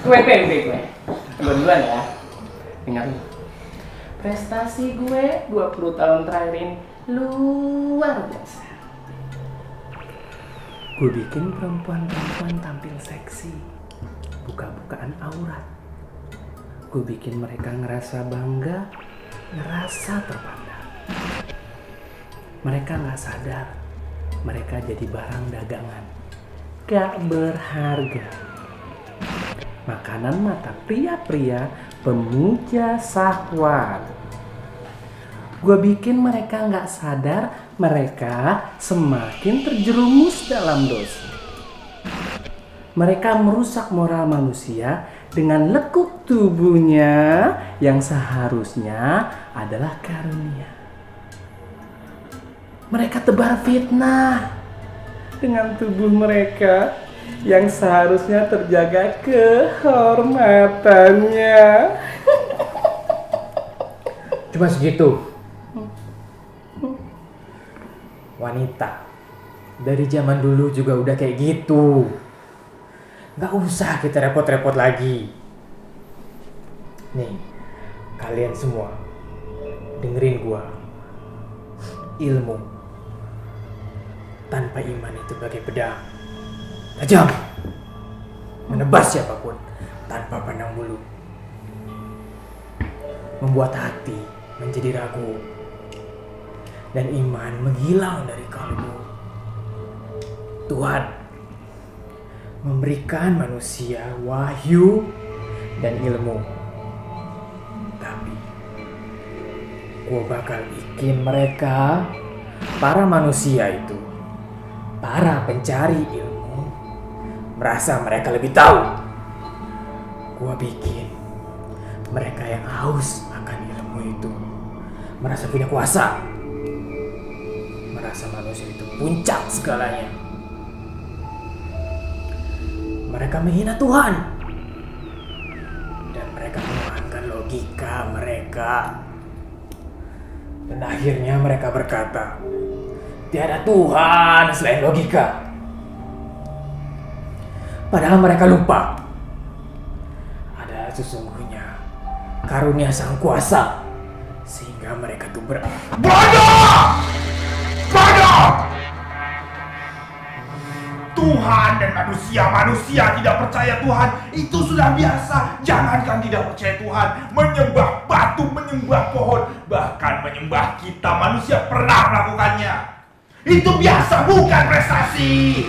Gue. Duluan ya. Ingat nih. Prestasi gue 20 tahun terakhir ini luar biasa. Gue bikin perempuan-perempuan tampil seksi, buka-bukaan aurat. Gue bikin mereka ngerasa bangga, ngerasa terpandang. Mereka gak sadar, mereka jadi barang dagangan, gak berharga. Makanan mata pria-pria pemuja syahwat. Gue bikin mereka gak sadar, mereka semakin terjerumus dalam dosa. Mereka merusak moral manusia dengan lekuk tubuhnya yang seharusnya adalah karunia. Mereka tebar fitnah dengan tubuh mereka yang seharusnya terjaga kehormatannya. Cuma segitu. Wanita dari zaman dulu juga udah kayak gitu. Gak usah kita repot-repot lagi. Nih, kalian semua dengerin gua. Ilmu tanpa iman itu bagai pedang, tajam, menebas siapapun tanpa pandang bulu, membuat hati menjadi ragu, dan iman menghilang dari kalbu. Tuhan memberikan manusia wahyu dan ilmu, tapi gua bakal bikin mereka, para manusia itu, para pencari ilmu, merasa mereka lebih tahu. Gua bikin mereka yang haus akan ilmu itu merasa punya kuasa, merasa manusia itu puncak segalanya. Mereka menghina Tuhan dan mereka menuhankan logika mereka. Dan akhirnya mereka berkata, tiada Tuhan selain logika. Padahal mereka lupa, ada sesungguhnya karunia Sang Kuasa, sehingga mereka tuh Bodoh! Tuhan dan manusia tidak percaya Tuhan itu sudah biasa. Jangankan tidak percaya Tuhan, menyembah batu, menyembah pohon, bahkan menyembah kita manusia pernah melakukannya. Itu biasa, bukan prestasi.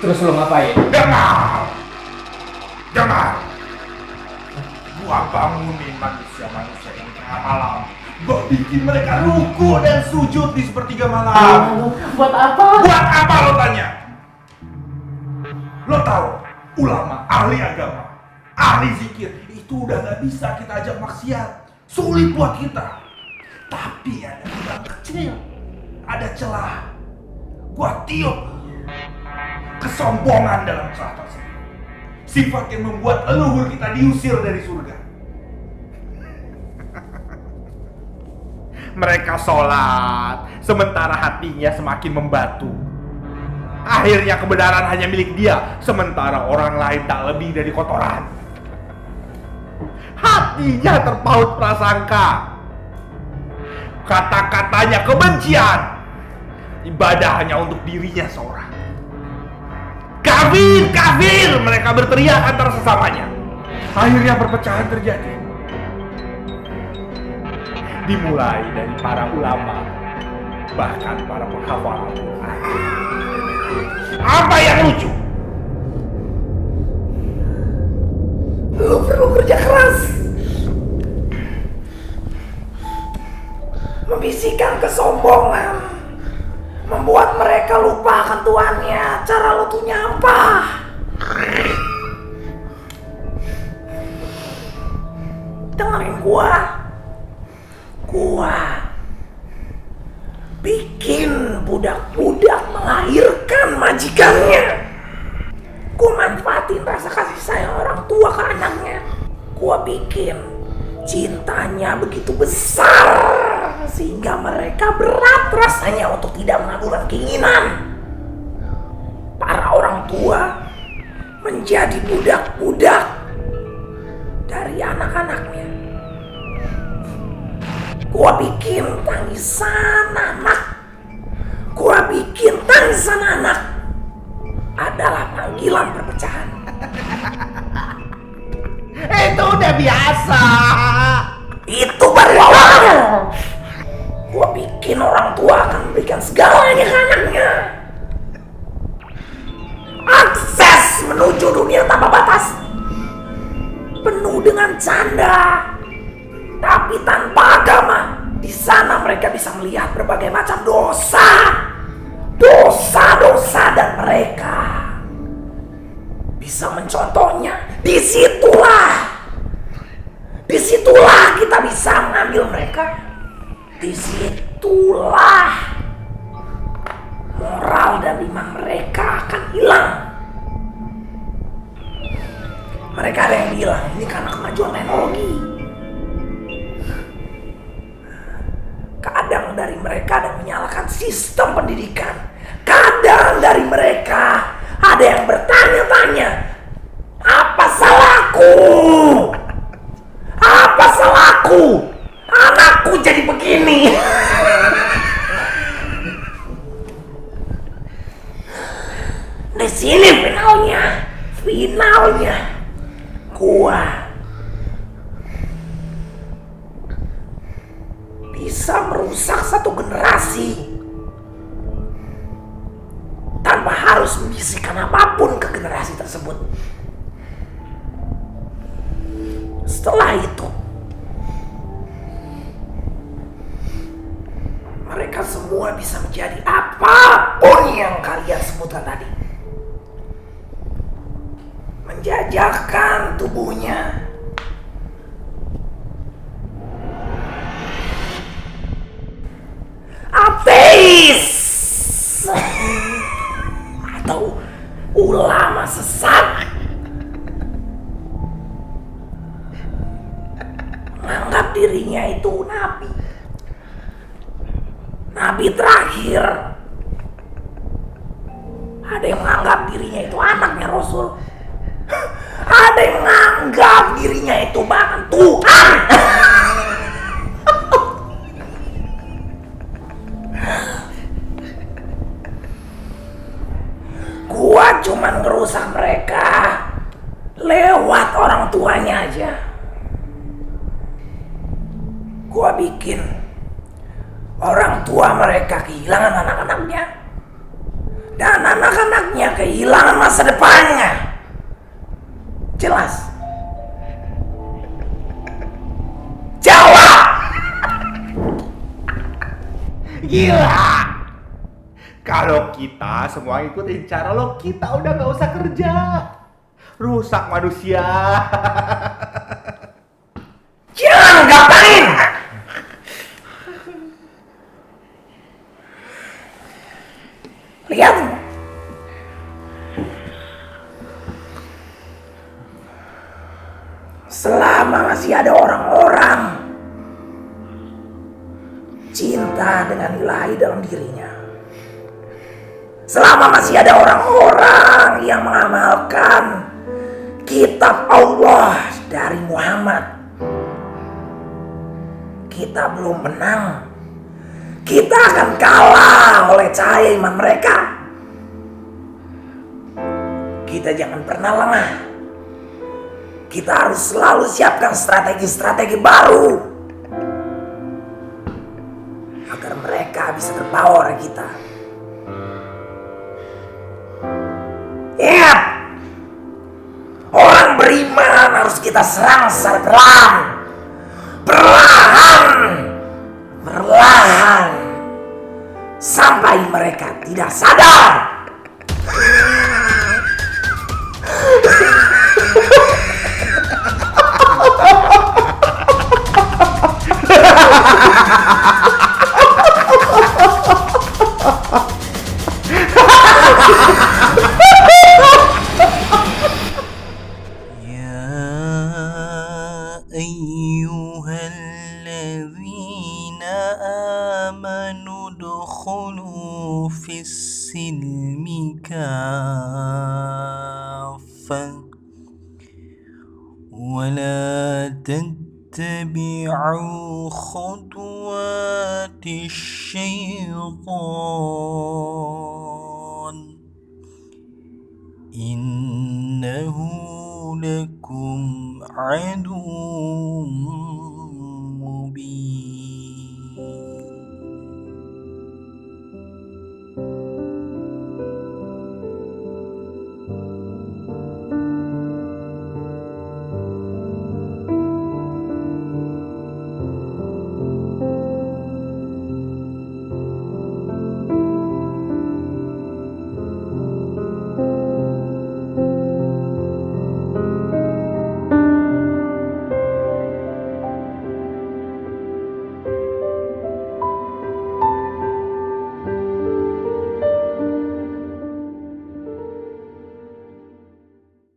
Terus lo ngapain? Dengar. Gua bangunin manusia-manusia yang tengah malam. Gua bikin mereka ruku dan sujud di sepertiga malam. Buat apa? Buat apa lo tanya? Lo tahu, ulama, ahli agama, ahli zikir, itu udah gak bisa kita ajak maksiat. Sulit buat kita. Tapi ada lubang kecil, ada celah. Gua tiup kesombongan dalam celah tersebut. Sifat yang membuat leluhur kita diusir dari surga. Mereka sholat, sementara hatinya semakin membatu. Akhirnya kebenaran hanya milik dia, sementara orang lain tak lebih dari kotoran. Hatinya terpaut prasangka, kata-katanya kebencian, ibadah hanya untuk dirinya seorang. Kafir, mereka berteriak antara sesamanya. Akhirnya perpecahan terjadi. Dimulai dari para ulama, bahkan para penghafal Al-Quran. Apa yang lucu? Lu perlu kerja keras, membisikkan kesombongan, membuat mereka lupa akan Tuhannya. Cara lu tuh nyampah. Dengerin gua bikin budak-budak melahirkan majikannya. Gua manfaatin rasa kasih sayang orang tua ke anaknya. Gua bikin cintanya begitu besar sehingga mereka berat rasanya untuk tidak mengabulkan keinginan. Para orang tua menjadi budak-budak dari anak-anaknya. Gua bikin tangisan anak adalah panggilan perpecahan. Itu udah biasa. Itu baru awal. Gua bikin orang tua akan memberikan segalanya ke anaknya. Akses menuju dunia tanpa batas, penuh dengan canda, tapi tanpa agama. Di sana mereka bisa melihat berbagai macam dosa, dan mereka bisa mencontohnya. Disitulah kita bisa mengambil mereka. Disitulah moral dan iman mereka akan hilang. Mereka ada yang bilang ini karena kemajuan teknologi. Kadang dari mereka ada yang menyalahkan sistem pendidikan. Kadang dari mereka ada yang bertanya-tanya, apa salahku? Apa salahku? Anakku jadi begini. Di sini finalnya, gua bisa merusak satu generasi tanpa harus membisikkan apapun ke generasi tersebut. Setelah itu, mereka semua bisa menjadi apapun yang kalian sebutkan tadi. Menjajakan tubuhnya, ateis, atau ulama sesat, menganggap dirinya itu nabi terakhir. Ada yang menganggap dirinya itu anaknya Rasul. Ada yang menganggap dirinya itu bahkan Tuhan. Gua cuman ngerusak mereka lewat orang tuanya aja. Gua bikin orang tua mereka kehilangan anak-anaknya, dan anak-anaknya kehilangan masa depannya. Jelas? Jawab! Gila. Kalau kita semua ikutin cara lo, kita udah gak usah kerja. Rusak manusia. Jangan ngapain! Lihat, selama masih ada orang-orang cinta dengan ilahi dalam dirinya, selama masih ada orang-orang yang mengamalkan kitab Allah dari Muhammad, kita belum menang. Kita akan kalah oleh cahaya iman mereka. Kita jangan pernah lengah. Kita harus selalu siapkan strategi-strategi baru agar mereka bisa terbawa oleh kita. Ingat, orang beriman harus kita serang secara perlahan, sampai mereka tidak sadar. أيها الذين آمنوا ادخلوا في السلم كافة ولا تتبعوا خطوات الشيطان إنه لكم عدو